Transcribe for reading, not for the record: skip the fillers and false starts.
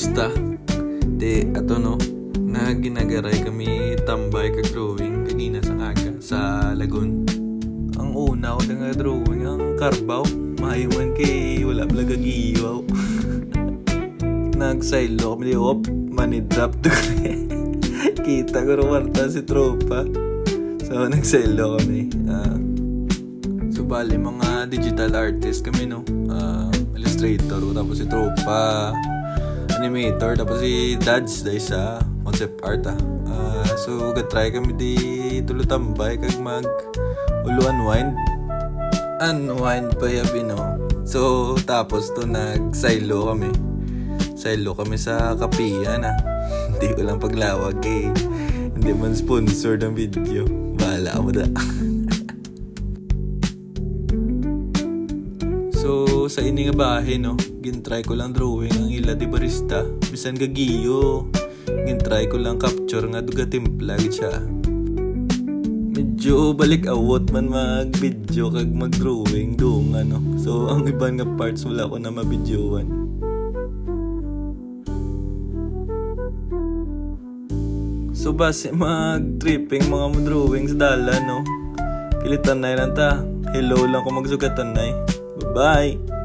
Kumusta? Ato no, na ginagaray kami tambay kag drawing kagina sa kaga sa lagun. Ang una ko nga drawing ang karbaw, maayuman kay wala pala gagiwaw. Nagsaylo kami di manidrop to. Kita ko ruwarta si tropa. So nagsaylo kami. So bali mga digital artist kami no. Illustrator, tapos si tropa animator, tapos si Dads dahil sa concept art so gatry kami di tulutambay kag mag ulo unwind pa yabi no. So tapos to saylo kami sa kapihan hindi ko lang paglawag hindi man sponsor ng video, bahala mo da. So sa ini nga bahay no, gintry ko lang drawing ang ila di barista bisan gagiyo. Gintry ko lang capture nga duga timplag siya. Medyo balik awot man mag video kag mag drawing dong ano. So ang iban nga parts wala ko na mabidyoan. So base mag tripping mga mo drawing sa dala no. Kilitan na lang ta. Hello lang ko magsugatan na. Bye-bye!